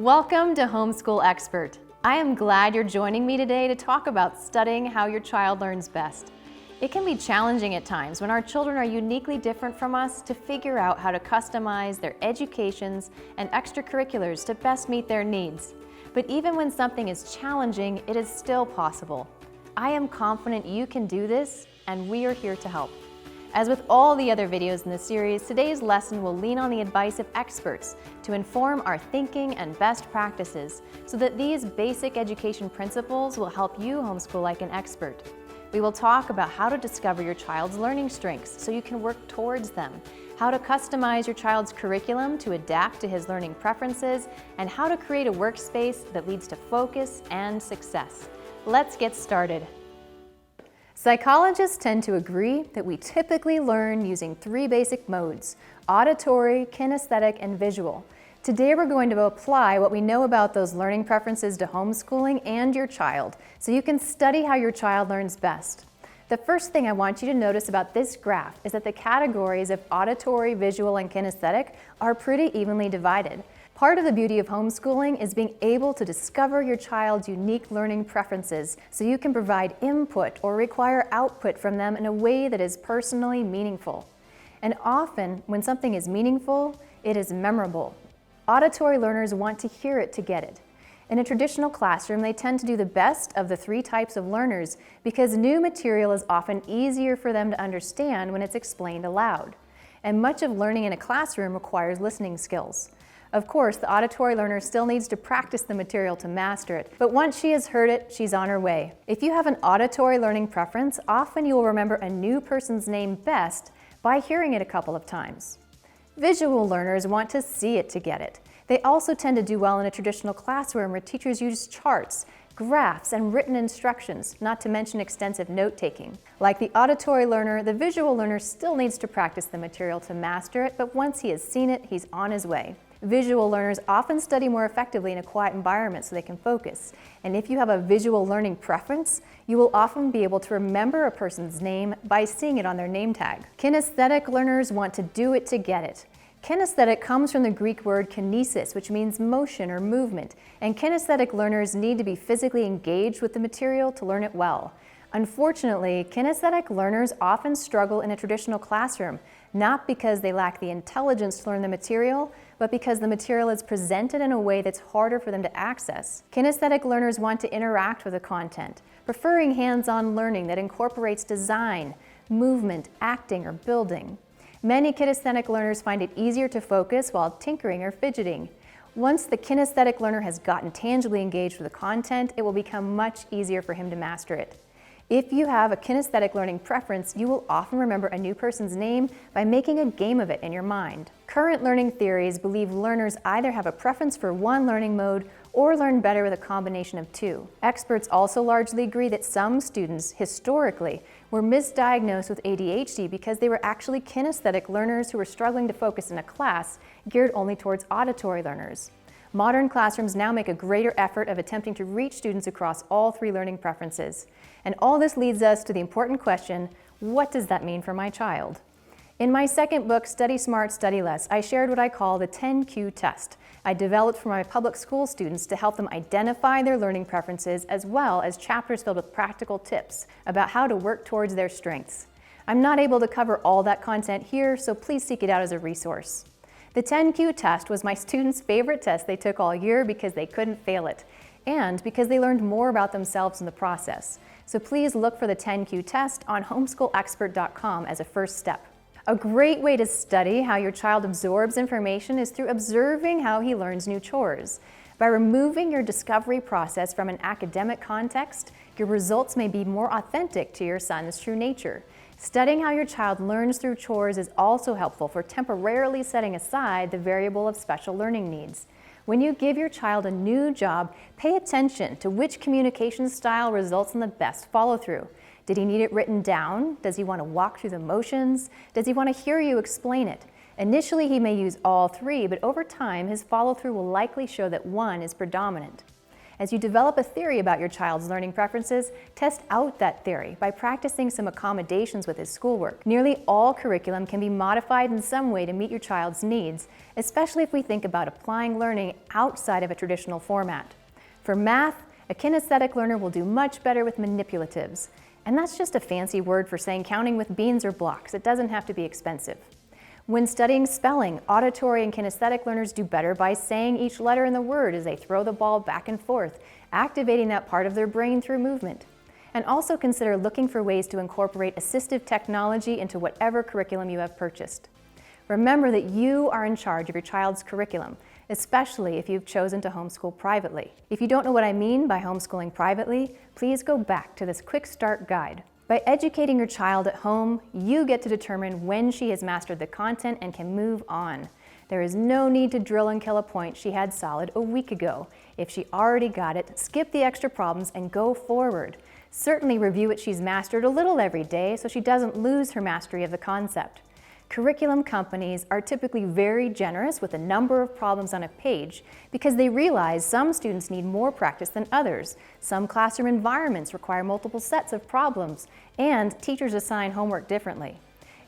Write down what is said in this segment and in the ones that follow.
Welcome to Homeschool Expert. I am glad you're joining me today to talk about studying how your child learns best. It can be challenging at times when our children are uniquely different from us to figure out how to customize their educations and extracurriculars to best meet their needs. But even when something is challenging, it is still possible. I am confident you can do this, and we are here to help. As with all the other videos in the series, today's lesson will lean on the advice of experts to inform our thinking and best practices so that these basic education principles will help you homeschool like an expert. We will talk about how to discover your child's learning strengths so you can work towards them, how to customize your child's curriculum to adapt to his learning preferences, and how to create a workspace that leads to focus and success. Let's get started. Psychologists tend to agree that we typically learn using three basic modes: auditory, kinesthetic, and visual. Today we're going to apply what we know about those learning preferences to homeschooling and your child, so you can study how your child learns best. The first thing I want you to notice about this graph is that the categories of auditory, visual, and kinesthetic are pretty evenly divided. Part of the beauty of homeschooling is being able to discover your child's unique learning preferences so you can provide input or require output from them in a way that is personally meaningful. And often, when something is meaningful, it is memorable. Auditory learners want to hear it to get it. In a traditional classroom, they tend to do the best of the three types of learners because new material is often easier for them to understand when it's explained aloud. And much of learning in a classroom requires listening skills. Of course, the auditory learner still needs to practice the material to master it, but once she has heard it, she's on her way. If you have an auditory learning preference, often you will remember a new person's name best by hearing it a couple of times. Visual learners want to see it to get it. They also tend to do well in a traditional classroom where teachers use charts, graphs, and written instructions, not to mention extensive note-taking. Like the auditory learner, the visual learner still needs to practice the material to master it, but once he has seen it, he's on his way. Visual learners often study more effectively in a quiet environment so they can focus. And if you have a visual learning preference, you will often be able to remember a person's name by seeing it on their name tag. Kinesthetic learners want to do it to get it. Kinesthetic comes from the Greek word kinesis, which means motion or movement, and kinesthetic learners need to be physically engaged with the material to learn it well. Unfortunately, kinesthetic learners often struggle in a traditional classroom, not because they lack the intelligence to learn the material, but because the material is presented in a way that's harder for them to access. Kinesthetic learners want to interact with the content, preferring hands-on learning that incorporates design, movement, acting, or building. Many kinesthetic learners find it easier to focus while tinkering or fidgeting. Once the kinesthetic learner has gotten tangibly engaged with the content, it will become much easier for him to master it. If you have a kinesthetic learning preference, you will often remember a new person's name by making a game of it in your mind. Current learning theories believe learners either have a preference for one learning mode or learn better with a combination of two. Experts also largely agree that some students, historically, were misdiagnosed with ADHD because they were actually kinesthetic learners who were struggling to focus in a class geared only towards auditory learners. Modern classrooms now make a greater effort of attempting to reach students across all three learning preferences. And all this leads us to the important question, what does that mean for my child? In my second book, Study Smart, Study Less, I shared what I call the 10Q test. I developed for my public school students to help them identify their learning preferences as well as chapters filled with practical tips about how to work towards their strengths. I'm not able to cover all that content here, so please seek it out as a resource. The 10Q test was my students' favorite test they took all year because they couldn't fail it, and because they learned more about themselves in the process. So please look for the 10Q test on homeschoolexpert.com as a first step. A great way to study how your child absorbs information is through observing how he learns new chores. By removing your discovery process from an academic context, your results may be more authentic to your son's true nature. Studying how your child learns through chores is also helpful for temporarily setting aside the variable of special learning needs. When you give your child a new job, pay attention to which communication style results in the best follow-through. Did he need it written down? Does he want to walk through the motions? Does he want to hear you explain it? Initially, he may use all three, but over time, his follow-through will likely show that one is predominant. As you develop a theory about your child's learning preferences, test out that theory by practicing some accommodations with his schoolwork. Nearly all curriculum can be modified in some way to meet your child's needs, especially if we think about applying learning outside of a traditional format. For math, a kinesthetic learner will do much better with manipulatives. And that's just a fancy word for saying counting with beans or blocks. It doesn't have to be expensive. When studying spelling, auditory and kinesthetic learners do better by saying each letter in the word as they throw the ball back and forth, activating that part of their brain through movement. And also consider looking for ways to incorporate assistive technology into whatever curriculum you have purchased. Remember that you are in charge of your child's curriculum, especially if you've chosen to homeschool privately. If you don't know what I mean by homeschooling privately, please go back to this quick start guide. By educating your child at home, you get to determine when she has mastered the content and can move on. There is no need to drill and kill a point she had solid a week ago. If she already got it, skip the extra problems and go forward. Certainly review what she's mastered a little every day so she doesn't lose her mastery of the concept. Curriculum companies are typically very generous with the number of problems on a page because they realize some students need more practice than others. Some classroom environments require multiple sets of problems, and teachers assign homework differently.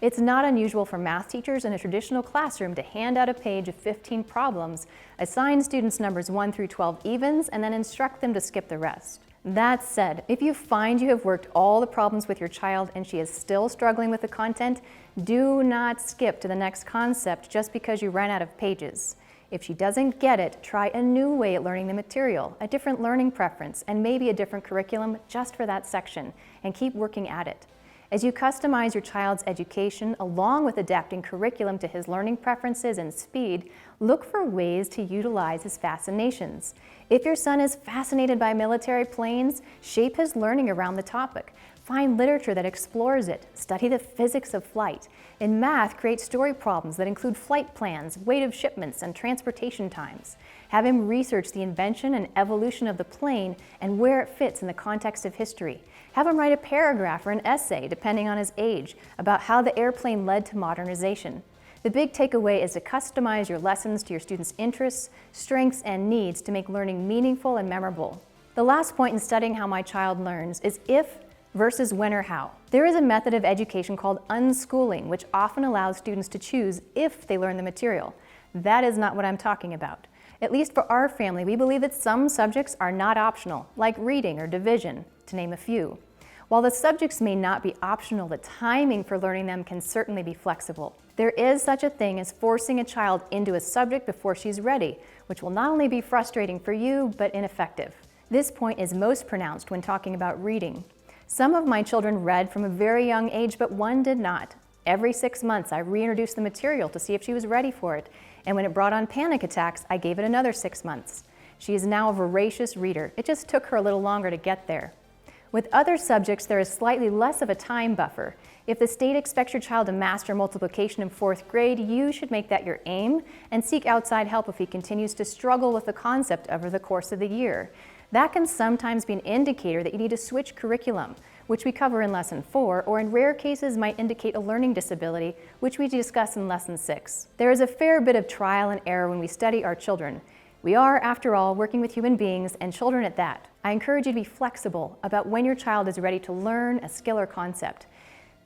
It's not unusual for math teachers in a traditional classroom to hand out a page of 15 problems, assign students numbers 1 through 12 evens, and then instruct them to skip the rest. That said, if you find you have worked all the problems with your child and she is still struggling with the content, do not skip to the next concept just because you ran out of pages. If she doesn't get it, try a new way at learning the material, a different learning preference, and maybe a different curriculum just for that section, and keep working at it. As you customize your child's education along with adapting curriculum to his learning preferences and speed, look for ways to utilize his fascinations. If your son is fascinated by military planes, shape his learning around the topic. Find literature that explores it. Study the physics of flight. In math, create story problems that include flight plans, weight of shipments, and transportation times. Have him research the invention and evolution of the plane and where it fits in the context of history. Have him write a paragraph or an essay, depending on his age, about how the airplane led to modernization. The big takeaway is to customize your lessons to your students' interests, strengths, and needs to make learning meaningful and memorable. The last point in studying how my child learns is if versus when or how. There is a method of education called unschooling, which often allows students to choose if they learn the material. That is not what I'm talking about. At least for our family, we believe that some subjects are not optional, like reading or division, to name a few. While the subjects may not be optional, the timing for learning them can certainly be flexible. There is such a thing as forcing a child into a subject before she's ready, which will not only be frustrating for you, but ineffective. This point is most pronounced when talking about reading. Some of my children read from a very young age, but one did not. Every 6 months, I reintroduced the material to see if she was ready for it, and when it brought on panic attacks, I gave it another 6 months. She is now a voracious reader. It just took her a little longer to get there. With other subjects, there is slightly less of a time buffer. If the state expects your child to master multiplication in 4th grade, you should make that your aim and seek outside help if he continues to struggle with the concept over the course of the year. That can sometimes be an indicator that you need to switch curriculum, which we cover in Lesson 4, or in rare cases might indicate a learning disability, which we discuss in Lesson 6. There is a fair bit of trial and error when we study our children. We are, after all, working with human beings and children at that. I encourage you to be flexible about when your child is ready to learn a skill or concept.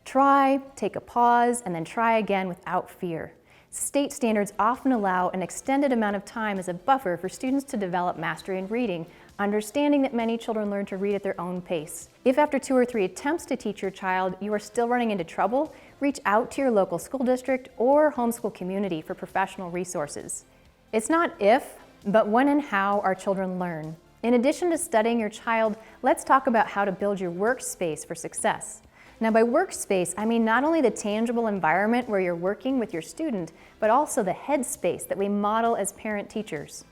Try, take a pause, and then try again without fear. State standards often allow an extended amount of time as a buffer for students to develop mastery in reading, understanding that many children learn to read at their own pace. If after 2 or 3 attempts to teach your child you are still running into trouble, reach out to your local school district or homeschool community for professional resources. It's not if, but when and how our children learn. In addition to studying your child, let's talk about how to build your workspace for success. Now, by workspace, I mean not only the tangible environment where you're working with your student, but also the headspace that we model as parent-teachers.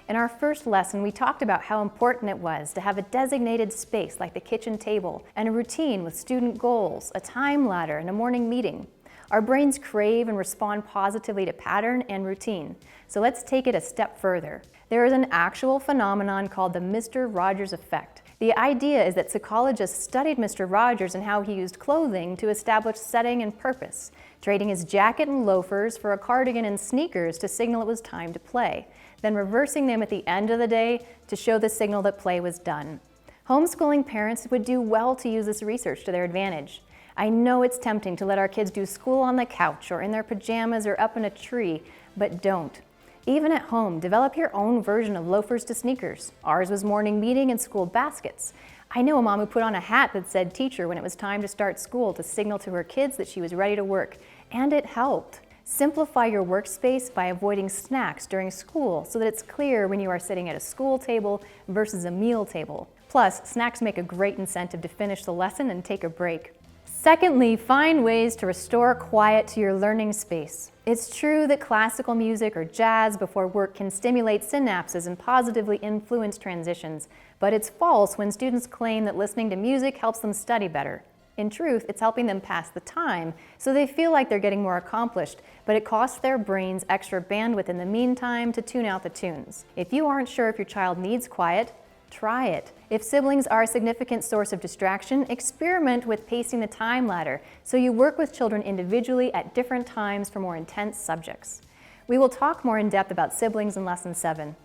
In our first lesson, we talked about how important it was to have a designated space like the kitchen table and a routine with student goals, a time ladder, and a morning meeting. Our brains crave and respond positively to pattern and routine. So let's take it a step further. There is an actual phenomenon called the Mr. Rogers effect. The idea is that psychologists studied Mr. Rogers and how he used clothing to establish setting and purpose, trading his jacket and loafers for a cardigan and sneakers to signal it was time to play. then reversing them at the end of the day to show the signal that play was done. Homeschooling parents would do well to use this research to their advantage. I know it's tempting to let our kids do school on the couch or in their pajamas or up in a tree, but don't. Even at home, develop your own version of loafers to sneakers. Ours was morning meeting and school baskets. I know a mom who put on a hat that said teacher when it was time to start school to signal to her kids that she was ready to work, and it helped. Simplify your workspace by avoiding snacks during school so that it's clear when you are sitting at a school table versus a meal table. Plus, snacks make a great incentive to finish the lesson and take a break. Secondly, find ways to restore quiet to your learning space. It's true that classical music or jazz before work can stimulate synapses and positively influence transitions, but it's false when students claim that listening to music helps them study better. In truth, it's helping them pass the time, so they feel like they're getting more accomplished, but it costs their brains extra bandwidth in the meantime to tune out the tunes. If you aren't sure if your child needs quiet, try it. If siblings are a significant source of distraction, experiment with pacing the time ladder so you work with children individually at different times for more intense subjects. We will talk more in depth about siblings in Lesson 7.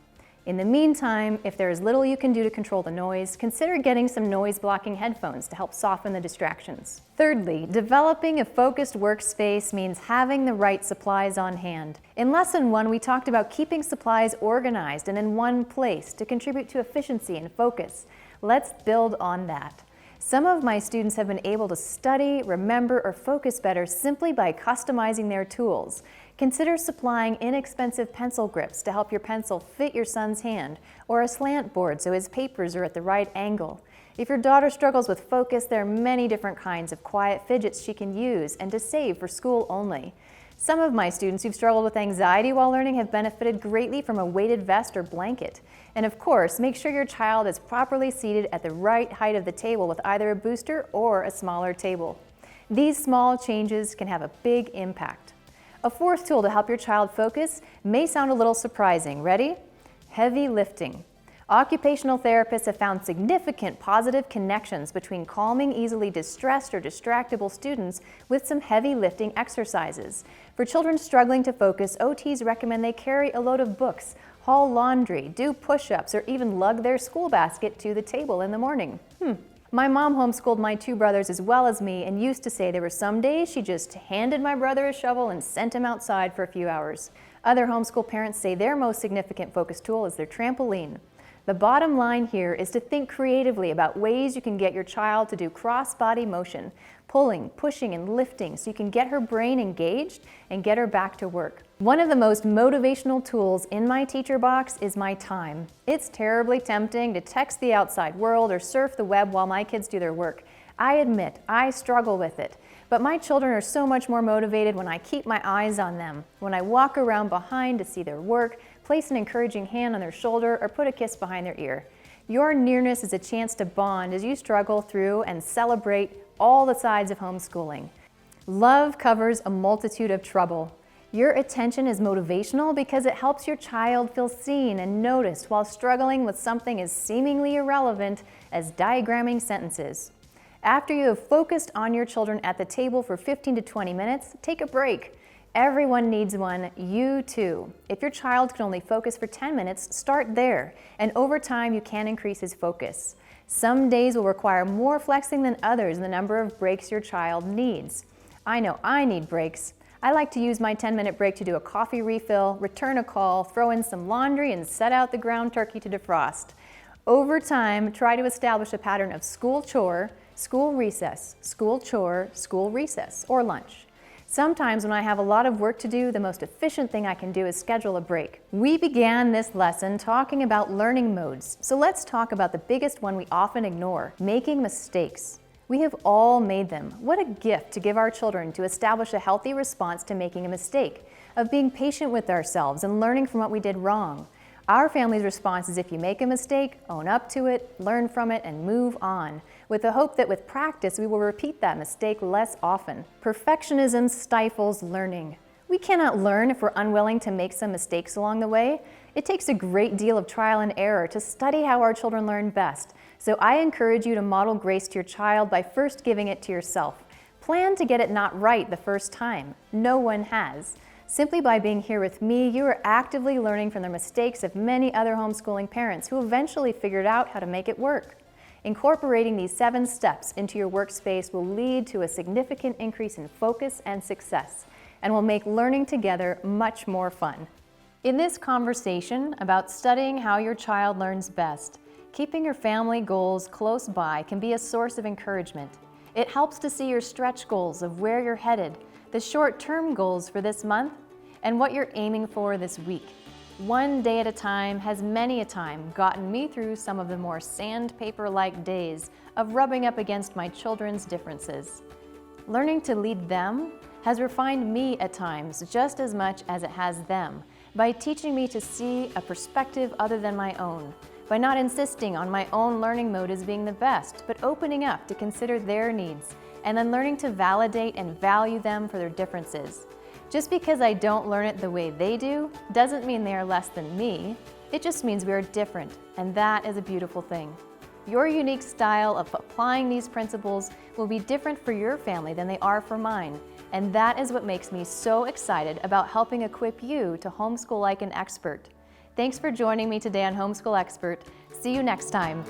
In the meantime, if there is little you can do to control the noise, consider getting some noise-blocking headphones to help soften the distractions. Thirdly, developing a focused workspace means having the right supplies on hand. In Lesson 1, we talked about keeping supplies organized and in one place to contribute to efficiency and focus. Let's build on that. Some of my students have been able to study, remember, or focus better simply by customizing their tools. Consider supplying inexpensive pencil grips to help your pencil fit your son's hand, or a slant board so his papers are at the right angle. If your daughter struggles with focus, there are many different kinds of quiet fidgets she can use and to save for school only. Some of my students who've struggled with anxiety while learning have benefited greatly from a weighted vest or blanket. And of course, make sure your child is properly seated at the right height of the table with either a booster or a smaller table. These small changes can have a big impact. A fourth tool to help your child focus may sound a little surprising. Ready? Heavy lifting. Occupational therapists have found significant positive connections between calming easily distressed or distractible students with some heavy lifting exercises. For children struggling to focus, OTs recommend they carry a load of books, haul laundry, do push-ups, or even lug their school basket to the table in the morning. My mom homeschooled my two brothers as well as me and used to say there were some days she just handed my brother a shovel and sent him outside for a few hours. Other homeschool parents say their most significant focus tool is their trampoline. The bottom line here is to think creatively about ways you can get your child to do cross-body motion, pulling, pushing, and lifting so you can get her brain engaged and get her back to work. One of the most motivational tools in my teacher box is my time. It's terribly tempting to text the outside world or surf the web while my kids do their work. I admit, I struggle with it. But my children are so much more motivated when I keep my eyes on them, when I walk around behind to see their work, place an encouraging hand on their shoulder, or put a kiss behind their ear. Your nearness is a chance to bond as you struggle through and celebrate all the sides of homeschooling. Love covers a multitude of trouble. Your attention is motivational because it helps your child feel seen and noticed while struggling with something as seemingly irrelevant as diagramming sentences. After you have focused on your children at the table for 15 to 20 minutes, take a break. Everyone needs one, you too. If your child can only focus for 10 minutes, start there, and over time you can increase his focus. Some days will require more flexing than others in the number of breaks your child needs. I know I need breaks. I like to use my 10-minute break to do a coffee refill, return a call, throw in some laundry, and set out the ground turkey to defrost. Over time, try to establish a pattern of school chore, school recess, school chore, school recess, or lunch. Sometimes when I have a lot of work to do, the most efficient thing I can do is schedule a break. We began this lesson talking about learning modes, so let's talk about the biggest one we often ignore, making mistakes. We have all made them. What a gift to give our children to establish a healthy response to making a mistake, of being patient with ourselves and learning from what we did wrong. Our family's response is if you make a mistake, own up to it, learn from it, and move on, with the hope that with practice we will repeat that mistake less often. Perfectionism stifles learning. We cannot learn if we're unwilling to make some mistakes along the way. It takes a great deal of trial and error to study how our children learn best. So I encourage you to model grace to your child by first giving it to yourself. Plan to get it not right the first time. No one has. Simply by being here with me, you are actively learning from the mistakes of many other homeschooling parents who eventually figured out how to make it work. Incorporating these 7 steps into your workspace will lead to a significant increase in focus and success, and will make learning together much more fun. In this conversation about studying how your child learns best, keeping your family goals close by can be a source of encouragement. It helps to see your stretch goals of where you're headed, the short-term goals for this month, and what you're aiming for this week. One day at a time has many a time gotten me through some of the more sandpaper-like days of rubbing up against my children's differences. Learning to lead them has refined me at times just as much as it has them, by teaching me to see a perspective other than my own, by not insisting on my own learning mode as being the best, but opening up to consider their needs, and then learning to validate and value them for their differences. Just because I don't learn it the way they do doesn't mean they are less than me. It just means we are different, and that is a beautiful thing. Your unique style of applying these principles will be different for your family than they are for mine, and that is what makes me so excited about helping equip you to homeschool like an expert. Thanks for joining me today on Homeschool Expert. See you next time.